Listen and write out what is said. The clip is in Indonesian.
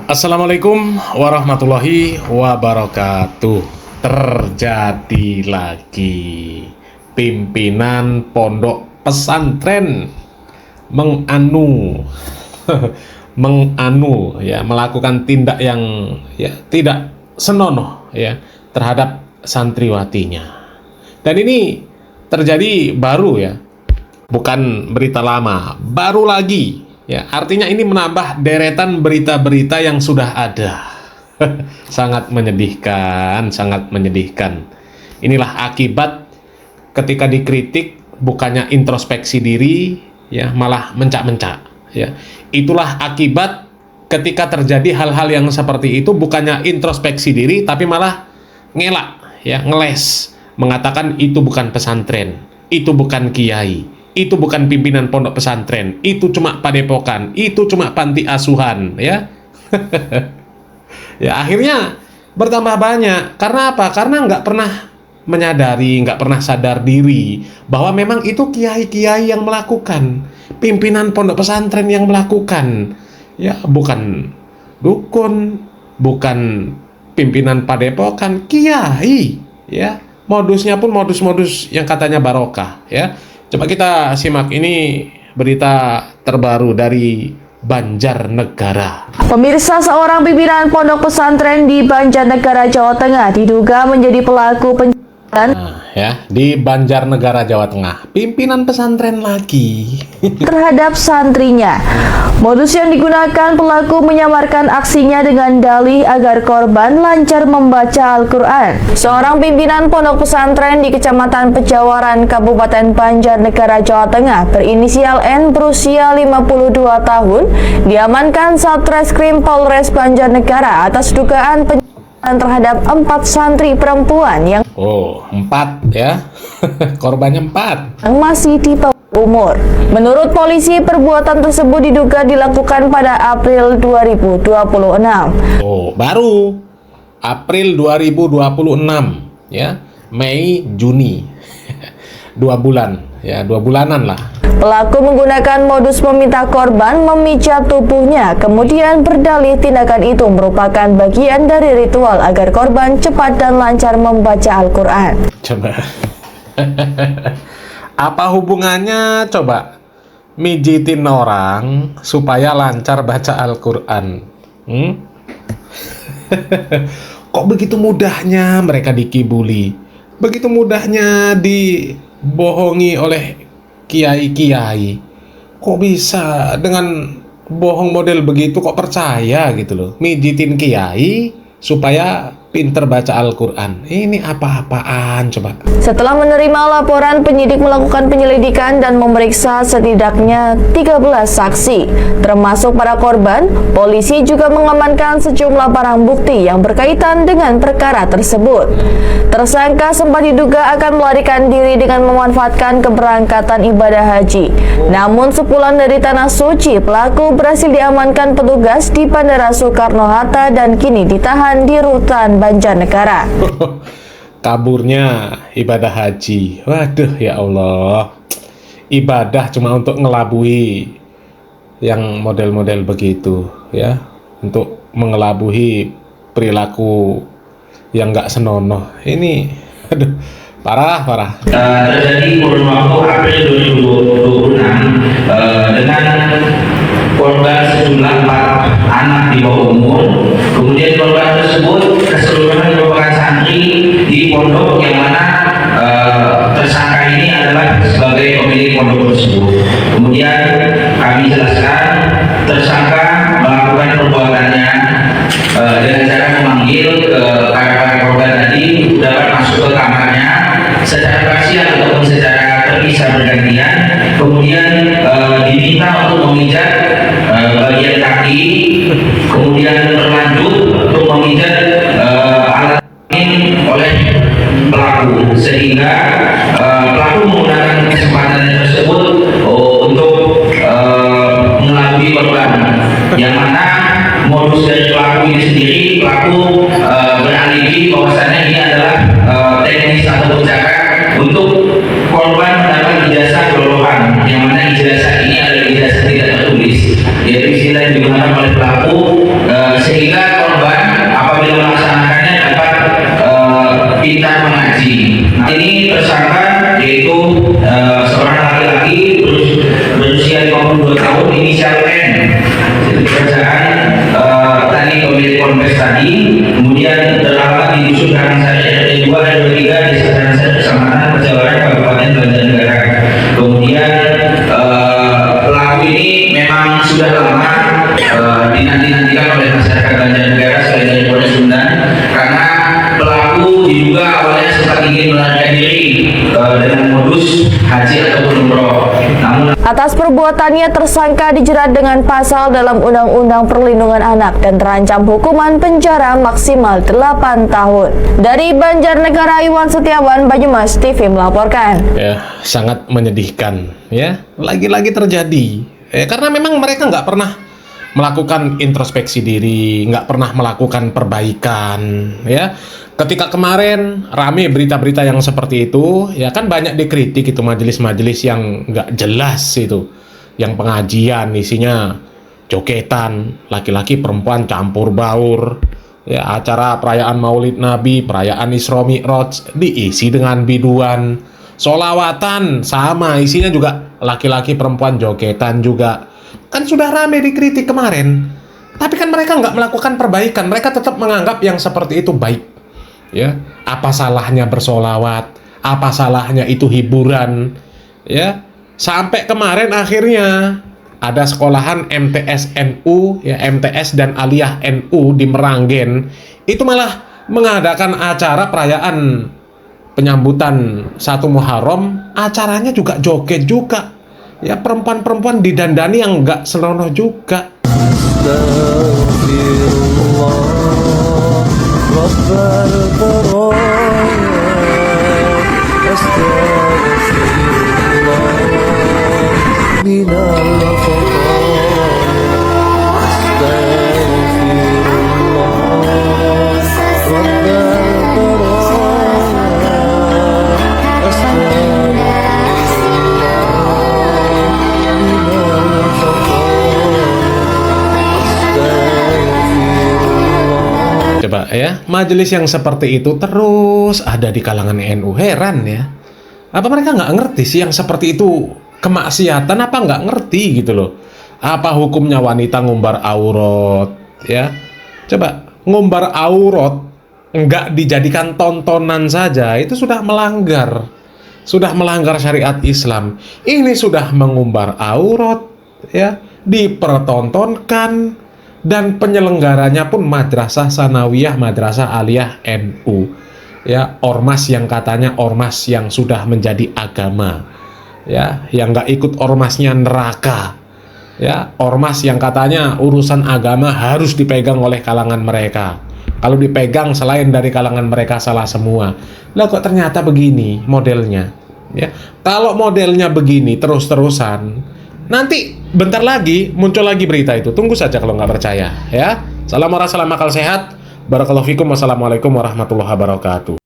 Assalamualaikum warahmatullahi wabarakatuh. Terjadi lagi pimpinan pondok pesantren melakukan tindak yang tidak senonoh terhadap santriwatinya. Dan ini terjadi baru bukan berita lama, baru lagi. Artinya ini menambah deretan berita-berita yang sudah ada. Sangat menyedihkan, sangat menyedihkan. Inilah akibat ketika dikritik bukannya introspeksi diri, malah mencak-mencak. Itulah akibat ketika terjadi hal-hal yang seperti itu, bukannya introspeksi diri, tapi malah ngelak, ngeles, mengatakan itu bukan pesantren, itu bukan kiai, itu bukan pimpinan pondok pesantren, itu cuma padepokan, itu cuma panti asuhan, akhirnya bertambah banyak. Karena apa? Karena nggak pernah menyadari, nggak pernah sadar diri bahwa memang itu kiai-kiai yang melakukan, pimpinan pondok pesantren yang melakukan, bukan dukun, bukan pimpinan padepokan, kiai, modusnya pun modus-modus yang katanya barokah, Coba kita simak ini berita terbaru dari Banjarnegara. Pemirsa, seorang pimpinan pondok pesantren di Banjarnegara, Jawa Tengah diduga menjadi pelaku penjarahan. Di Banjarnegara, Jawa Tengah, pimpinan pesantren lagi terhadap santrinya. Modus yang digunakan pelaku menyamarkan aksinya dengan dalih agar korban lancar membaca Al-Quran. Seorang pimpinan pondok pesantren di Kecamatan Pejawaran, Kabupaten Banjarnegara, Jawa Tengah berinisial N berusia 52 tahun diamankan Satreskrim Polres Banjarnegara atas dugaan penjarahan terhadap 4 santri perempuan yang 4 korbannya 4 yang masih di bawah umur. Menurut polisi, perbuatan tersebut diduga dilakukan pada April 2026. Baru April 2026, Mei, Juni. 2 bulan, 2 bulanan lah. Pelaku menggunakan modus meminta korban memijat tubuhnya, kemudian berdalih tindakan itu merupakan bagian dari ritual agar korban cepat dan lancar membaca Al-Quran. Coba. Apa hubungannya coba mijitin orang supaya lancar baca Al-Quran? Kok begitu mudahnya mereka dikibuli? Begitu mudahnya dibohongi oleh kiai-kiai? Kok bisa dengan bohong model begitu kok percaya gitu loh? Mijitin kiai supaya pinter baca Al-Quran. Ini apa-apaan coba? Setelah menerima laporan, penyidik melakukan penyelidikan dan memeriksa setidaknya 13 saksi, termasuk para korban. Polisi juga mengamankan sejumlah barang bukti yang berkaitan dengan perkara tersebut. Tersangka sempat diduga akan melarikan diri dengan memanfaatkan keberangkatan ibadah haji. Namun sepulang dari Tanah Suci, pelaku berhasil diamankan petugas di Bandara Soekarno-Hatta dan kini ditahan di rutan Banjarnegara. Kaburnya ibadah haji. Waduh, ya Allah. Ibadah cuma untuk ngelabui yang model-model begitu, untuk mengelabui perilaku yang nggak senonoh. Ini aduh, parah. Terjadi kurun waktu April 2026 dengan korban sejumlah 4 anak di bawah umur. Kemudian korban tersebut keseluruhan merupakan santri di pondok yang mana tersangka ini adalah sebagai pemilik pondok tersebut. Kemudian kami jelaskan tersangka melakukan perbuatannya dengan cara memanggil para korban tadi dapat masuk ke kamarnya secara parsial ataupun secara terpisah bergantian. Kemudian diminta untuk memijat bagian kaki, kemudian berlanjut untuk memijat alat kelamin oleh pelaku, sehingga pelaku menggunakan kesempatan tersebut untuk mengelabui korban, yang mana modus dari pelaku ini sendiri, pelaku beralibi bahwasannya ini adalah teknis atau cara untuk korban mendapat ijazah kelolohan, yang mana ijazah ini adalah ijazah tidak tertulis, yaitu istilah yang digunakan oleh pelaku sehingga tadi, kemudian terdapat di dusun Karangsari RT 2 dan 23 Desa Karangsari Kecamatan Perjalanan Kabupaten Banjarnegara. Kemudian pelaku ini memang sudah lama dinanti-nantikan oleh masyarakat Banjarnegara selain dari Polres Sumedang, karena pelaku diduga awalnya sempat ingin melarikan diri dengan modus haji ataupun umroh. Namun Atas perbuatannya, tersangka dijerat dengan pasal dalam Undang-Undang Perlindungan Anak dan terancam hukuman penjara maksimal 8 tahun. Dari Banjarnegara, Iwan Setiawan, Banyumas TV melaporkan. Ya, sangat menyedihkan ya. Lagi-lagi terjadi. Karena memang mereka nggak pernah melakukan introspeksi diri, nggak pernah melakukan perbaikan ya. Ketika kemarin rame berita-berita yang seperti itu, ya kan banyak dikritik itu majelis-majelis yang nggak jelas itu, yang pengajian isinya jogetan, laki-laki perempuan campur baur, ya acara perayaan Maulid Nabi, perayaan Isra Mi'raj diisi dengan biduan, sholawatan sama isinya juga laki-laki perempuan jogetan juga, kan sudah rame dikritik kemarin. Tapi kan mereka nggak melakukan perbaikan, mereka tetap menganggap yang seperti itu baik. Ya, apa salahnya bersolawat? Apa salahnya itu hiburan? Ya, sampai kemarin akhirnya ada sekolahan MTS NU, ya MTS dan Aliyah NU di Meranggen, itu malah mengadakan acara perayaan penyambutan 1 Muharram, acaranya juga joget juga. Ya, perempuan-perempuan didandani yang nggak senonoh juga. Coba ya, majelis yang seperti itu terus ada di kalangan NU. Heran ya, apa mereka nggak ngerti sih yang seperti itu kemaksiatan, apa nggak ngerti gitu loh. Apa hukumnya wanita ngumbar aurat ya? Coba, ngumbar aurat nggak dijadikan tontonan saja, itu sudah melanggar syariat Islam. Ini sudah mengumbar aurat ya, dipertontonkan. Dan penyelenggaranya pun madrasah sanawiyah, madrasah aliyah NU, ya ormas yang katanya ormas yang sudah menjadi agama, ya yang nggak ikut ormasnya neraka, ya ormas yang katanya urusan agama harus dipegang oleh kalangan mereka. Kalau dipegang selain dari kalangan mereka salah semua. Lah kok ternyata begini modelnya, ya kalau modelnya begini terus-terusan, nanti bentar lagi muncul lagi berita itu. Tunggu saja kalau nggak percaya ya. Salam akal sehat. Barakallahu fikum. Wassalamualaikum warahmatullahi wabarakatuh.